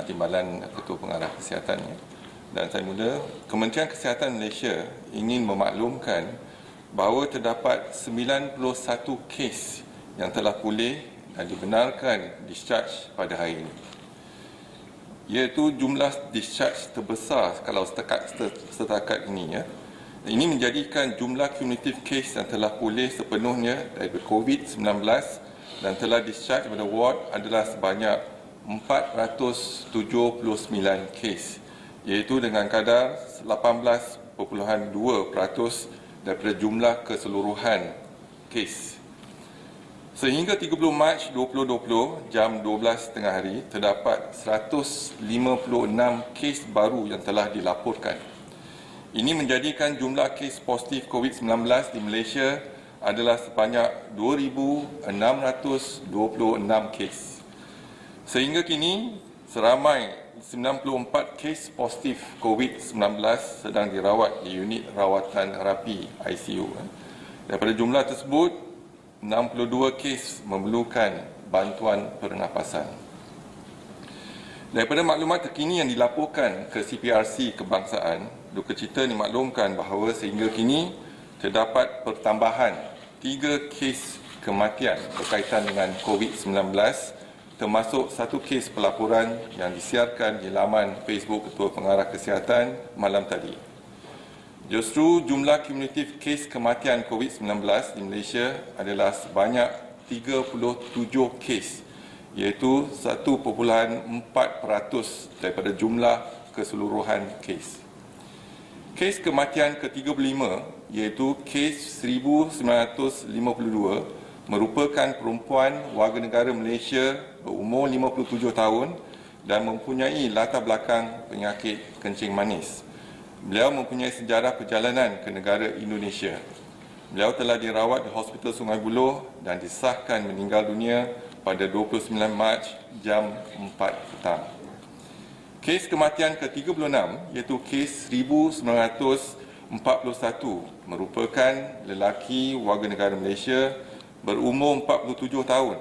Timbalan Ketua Pengarah Kesihatan. Dan saya mula, Kementerian Kesihatan Malaysia ingin memaklumkan bahawa terdapat 91 kes yang telah pulih dan dibenarkan discharge pada hari ini. Iaitu jumlah discharge terbesar kalau setakat ini. Ini menjadikan jumlah cumulative case yang telah pulih sepenuhnya dari COVID-19 dan telah discharge pada ward adalah sebanyak 479 kes, iaitu dengan kadar 18.2% daripada jumlah keseluruhan kes. Sehingga 30 Mac 2020 jam 12 tengah hari terdapat 156 kes baru yang telah dilaporkan. Ini menjadikan jumlah kes positif COVID-19 di Malaysia adalah sebanyak 2,626 kes. Sehingga kini, seramai 94 kes positif COVID-19 sedang dirawat di unit rawatan rapi ICU. Daripada jumlah tersebut, 62 kes memerlukan bantuan pernafasan. Daripada maklumat terkini yang dilaporkan ke CPRC Kebangsaan, duka cita dimaklumkan bahawa sehingga kini terdapat pertambahan 3 kes kematian berkaitan dengan COVID-19, termasuk 1 kes pelaporan yang disiarkan di laman Facebook Ketua Pengarah Kesihatan malam tadi. Justru jumlah kumulatif kes kematian COVID-19 di Malaysia adalah sebanyak 37 kes, iaitu 1.4% daripada jumlah keseluruhan kes. Kes kematian ke-35 iaitu kes 1952 merupakan perempuan warga negara Malaysia berumur 57 tahun dan mempunyai latar belakang penyakit kencing manis. Beliau mempunyai sejarah perjalanan ke negara Indonesia. Beliau telah dirawat di Hospital Sungai Buloh dan disahkan meninggal dunia pada 29 Mac jam 4 petang. Kes kematian ke-36 iaitu kes 1941 merupakan lelaki warga negara Malaysia berumur 47 tahun.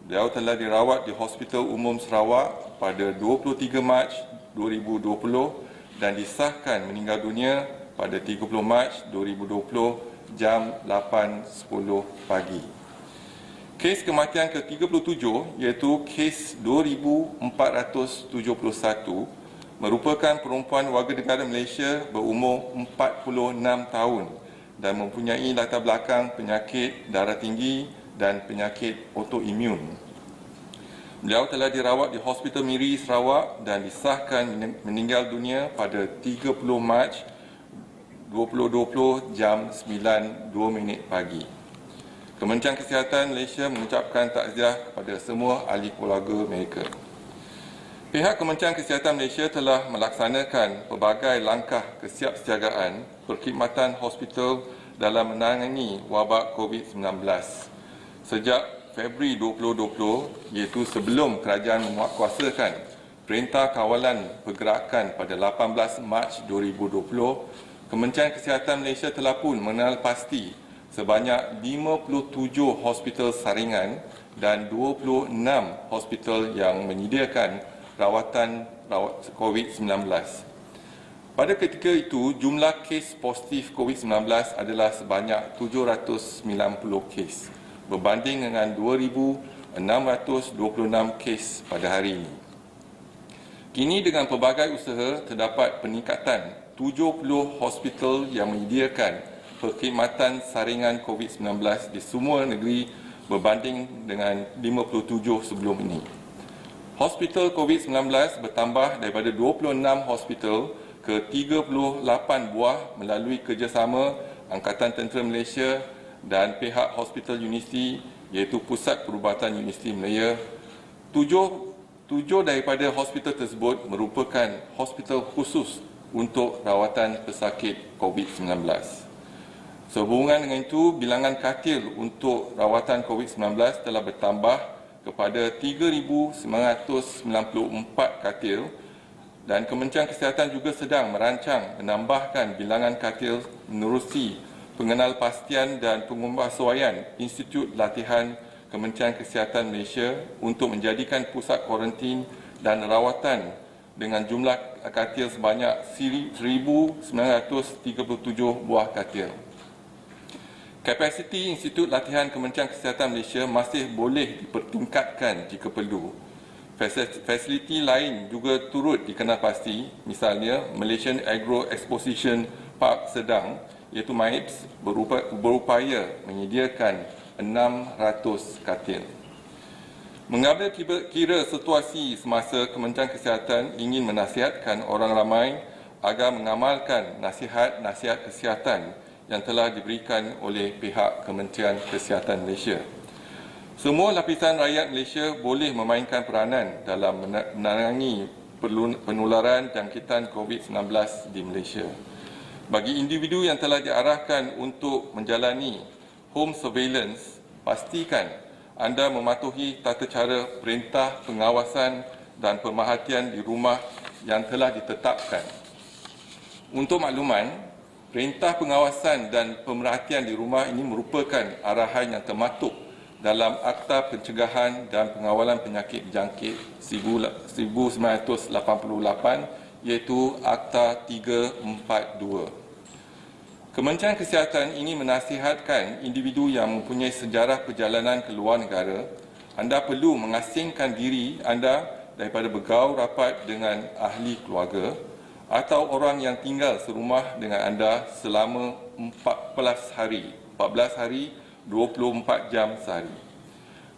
Beliau telah dirawat di Hospital Umum Sarawak pada 23 Mac 2020 dan disahkan meninggal dunia pada 30 Mac 2020 jam 8.10 pagi. Kes kematian ke-37 iaitu kes 2471 merupakan perempuan warga negara Malaysia berumur 46 tahun dan mempunyai latar belakang penyakit darah tinggi dan penyakit autoimun. Beliau telah dirawat di Hospital Miri Sarawak dan disahkan meninggal dunia pada 30 Mac 2020 jam 9.02 pagi. Kementerian Kesihatan Malaysia mengucapkan takziah kepada semua ahli keluarga mereka. Pihak Kementerian Kesihatan Malaysia telah melaksanakan pelbagai langkah kesiapsiagaan perkhidmatan hospital dalam menangani wabak COVID-19. Sejak Februari 2020, iaitu sebelum kerajaan menguatkuasakan Perintah Kawalan Pergerakan pada 18 Mac 2020, Kementerian Kesihatan Malaysia telah pun mengenal pasti sebanyak 57 hospital saringan dan 26 hospital yang menyediakan rawatan COVID-19. Pada ketika itu, jumlah kes positif COVID-19 adalah sebanyak 790 kes, berbanding dengan 2,626 kes pada hari ini. Kini dengan pelbagai usaha, terdapat peningkatan 70 hospital yang menyediakan perkhidmatan saringan COVID-19 di semua negeri berbanding dengan 57 sebelum ini. Hospital COVID-19 bertambah daripada 26 hospital ke 38 buah melalui kerjasama Angkatan Tentera Malaysia dan pihak Hospital Universiti, iaitu Pusat Perubatan Universiti Malaya. Tujuh daripada hospital tersebut merupakan hospital khusus untuk rawatan pesakit COVID-19. Sehubungan dengan itu, bilangan katil untuk rawatan COVID-19 telah bertambah kepada 3,994 katil dan Kementerian Kesihatan juga sedang merancang menambahkan bilangan katil menerusi pengenalpastian dan pengubahsuaian Institut Latihan Kementerian Kesihatan Malaysia untuk menjadikan pusat kuarantin dan rawatan dengan jumlah katil sebanyak 1,937 buah katil. Kapasiti Institut Latihan Kementerian Kesihatan Malaysia masih boleh dipertingkatkan jika perlu. Fasiliti lain juga turut dikenal pasti, misalnya Malaysian Agro Exposition Park Sedang iaitu MAIPS berupaya menyediakan 600 katil. Mengambil kira situasi semasa Kementerian Kesihatan ingin menasihatkan orang ramai agar mengamalkan nasihat-nasihat kesihatan yang telah diberikan oleh pihak Kementerian Kesihatan Malaysia. Semua lapisan rakyat Malaysia boleh memainkan peranan dalam menerangi penularan jangkitan COVID-19 di Malaysia. Bagi individu yang telah diarahkan untuk menjalani home surveillance, pastikan anda mematuhi tata cara perintah pengawasan dan pemerhatian di rumah yang telah ditetapkan. Untuk makluman, perintah pengawasan dan pemerhatian di rumah ini merupakan arahan yang termaktub dalam Akta Pencegahan dan Pengawalan Penyakit Jangkit 1988 iaitu Akta 342. Kementerian Kesihatan ingin menasihatkan individu yang mempunyai sejarah perjalanan ke luar negara, anda perlu mengasingkan diri anda daripada bergaul rapat dengan ahli keluarga atau orang yang tinggal serumah dengan anda selama 14 hari 24 jam sehari.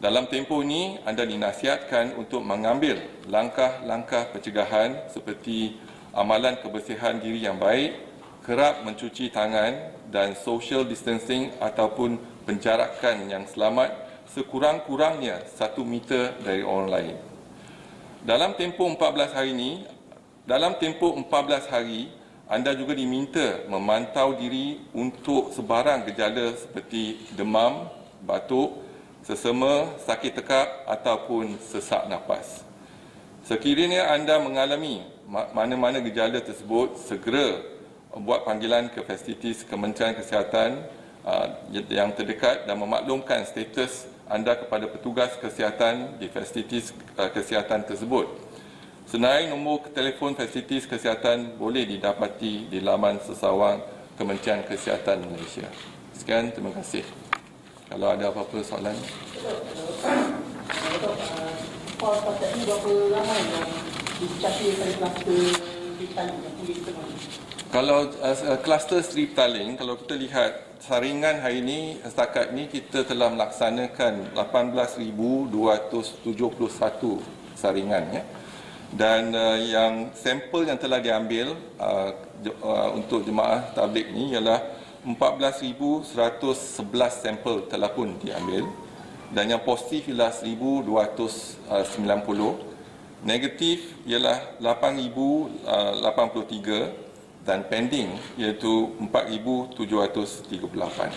Dalam tempoh ini, anda dinasihatkan untuk mengambil langkah-langkah pencegahan seperti amalan kebersihan diri yang baik, kerap mencuci tangan dan social distancing ataupun penjarakan yang selamat sekurang-kurangnya 1 meter dari orang lain. Dalam tempoh 14 hari, anda juga diminta memantau diri untuk sebarang gejala seperti demam, batuk, sesama, sakit tekak ataupun sesak nafas. Sekiranya anda mengalami mana-mana gejala tersebut, segera buat panggilan ke fasilitis Kementerian Kesihatan yang terdekat dan memaklumkan status anda kepada petugas kesihatan di fasilitis kesihatan tersebut. Senarai nombor telefon fasilitis kesihatan boleh didapati di laman sesawang Kementerian Kesihatan Malaysia. Sekian, terima kasih. Kalau ada apa-apa soalan. Setakat ini berapa ramai yang dicapai pada kluster Bintang yang boleh ditemui? Kalau kluster Sri Petaling, kalau kita lihat saringan hari ini, setakat ini kita telah melaksanakan 18,271 saringan, ya. Dan yang sampel yang telah diambil untuk jemaah tabligh ini ialah 14,111 sampel telah pun diambil, dan yang positif ialah 1,290, negatif ialah 8,083 dan pending iaitu 4,738.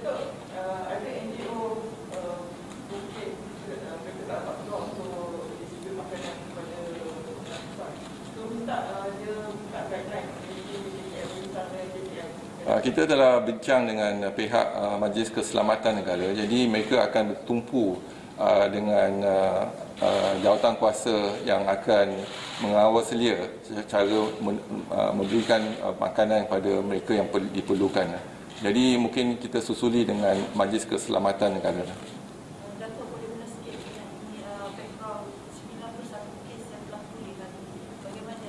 Ada NGO mungkin mereka tak dapat peluang untuk disediakan makanan kepada masyarakat. So minta dia buka guideline kita telah bincang dengan pihak Majlis Keselamatan Negara. Jadi mereka akan bertumpu dengan jawatan kuasa yang akan mengawal selia cara memberikan makanan kepada mereka yang diperlukan. Jadi mungkin kita susuli dengan Majlis Keselamatan Negara. Dato' boleh guna sikit ini background 91 kes yang telah pulih tadi. Bagaimana?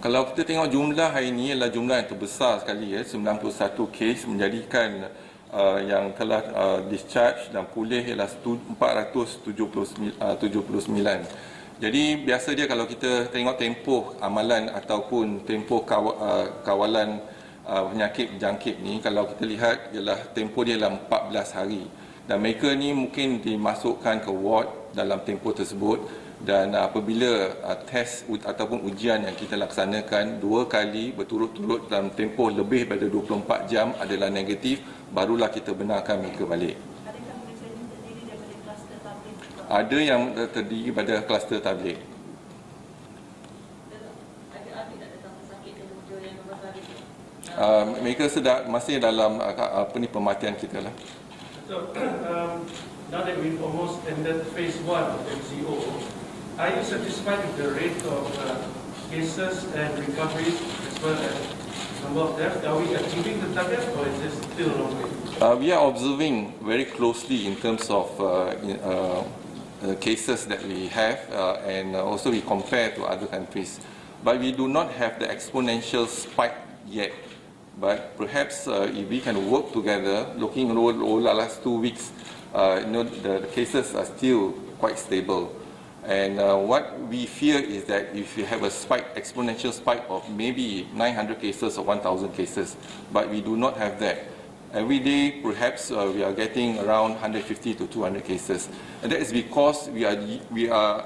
Kalau kita tengok jumlah hari ini adalah jumlah yang terbesar sekali, 91 kes, menjadikan yang telah discharge dan pulih ialah 479. Jadi biasa dia kalau kita tengok tempoh amalan ataupun tempoh kawalan penyakit jangkit ni, kalau kita lihat ialah tempoh dia ialah 14 hari. Dan mereka ni mungkin dimasukkan ke ward dalam tempoh tersebut, dan apabila test ataupun ujian yang kita laksanakan 2 kali berturut-turut dalam tempoh lebih daripada 24 jam adalah negatif, barulah kita benarkan mereka balik. Adakah mereka ini terdiri daripada kluster tabligh? Ada yang terdiri pada kluster tabligh. Ada adik tak datang sakit dan muncul yang berbalik? Mereka masih dalam pemerhatian kita lah. So, now that we've almost ended phase 1 of MCO, Are you satisfied with the rate of cases and recoveries as well as number of deaths? Are we achieving the target or is it still a long way? We are observing very closely in terms of cases that we have, and also we compare to other countries. But we do not have the exponential spike yet. But perhaps if we can work together, looking over the last 2 weeks, the cases are still quite stable. And what we fear is that if you have a spike, exponential spike of maybe 900 cases or 1,000 cases, but we do not have that. Every day, perhaps we are getting around 150 to 200 cases, and that is because we are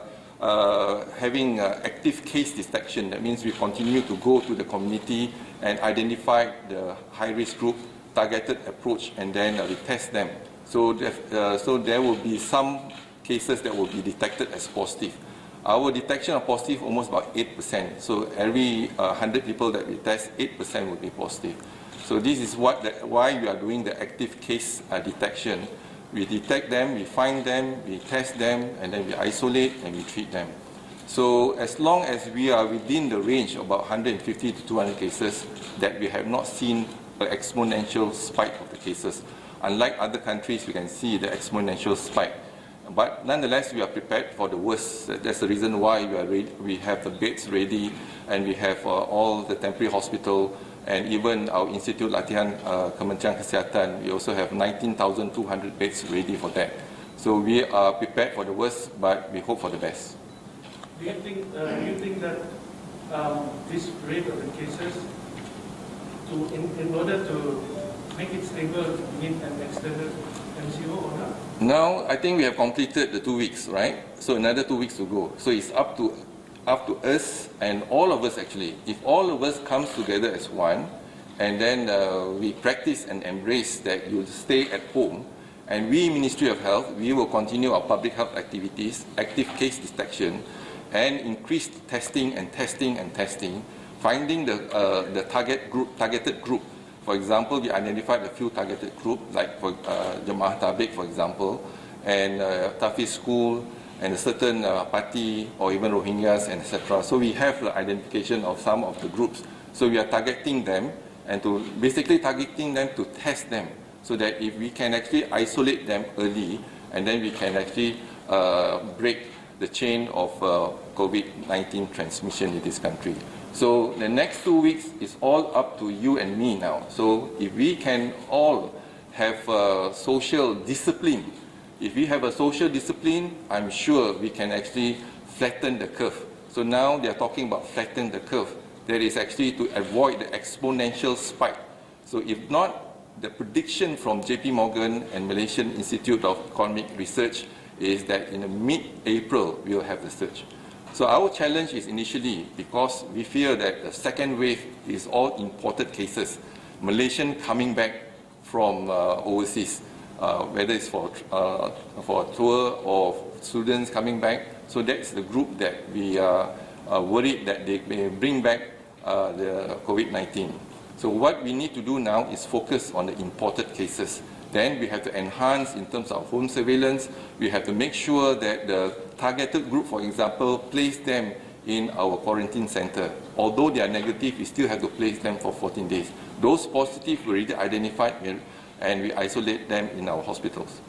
having active case detection. That means we continue to go to the community and identify the high-risk group, targeted approach, and then we test them. So there will be some cases that will be detected as positive. Our detection of positive almost about 8%. So every 100 people that we test, 8% will be positive. So this is why we are doing the active case detection. We detect them, we find them, we test them, and then we isolate and we treat them. So as long as we are within the range of about 150 to 200 cases, that we have not seen an exponential spike of the cases. Unlike other countries, we can see the exponential spike. But nonetheless, we are prepared for the worst. That's the reason why we have the beds ready, and we have all the temporary hospital, and even our Institute Latihan Kementerian Kesihatan, we also have 19,200 beds ready for that. So we are prepared for the worst, but we hope for the best. Do you think that this rate of the cases, in order to make it stable, need an extended MCO or not? Now, I think we have completed the 2 weeks, right? So another 2 weeks to go. So it's up to us and all of us actually. If all of us comes together as one, and then we practice and embrace that you stay at home, and we, Ministry of Health, we will continue our public health activities, active case detection, and increased testing and testing and testing, finding the targeted group. For example, we identified a few targeted groups, like for Jemaah Tabligh, for example, and Tafiz School, and a certain party, or even Rohingyas, and etc. So we have the identification of some of the groups. So we are targeting them, and basically targeting them to test them, so that if we can actually isolate them early, and then we can actually break the chain of COVID-19 transmission in this country. So the next 2 weeks is all up to you and me now. So if we can all have social discipline, if we have a social discipline, I'm sure we can actually flatten the curve. So now they are talking about flatten the curve. That is actually to avoid the exponential spike. So if not, the prediction from JP Morgan and Malaysian Institute of Economic Research is that in mid-April, we will have the surge. So our challenge is initially, because we fear that the second wave is all imported cases, Malaysian coming back from overseas, whether it's for a tour or students coming back. So that's the group that we are worried that they may bring back the COVID-19. So what we need to do now is focus on the imported cases. Then we have to enhance in terms of home surveillance. We have to make sure that the targeted group, for example, place them in our quarantine center. Although they are negative, we still have to place them for 14 days. Those positive we already identified, and we isolate them in our hospitals.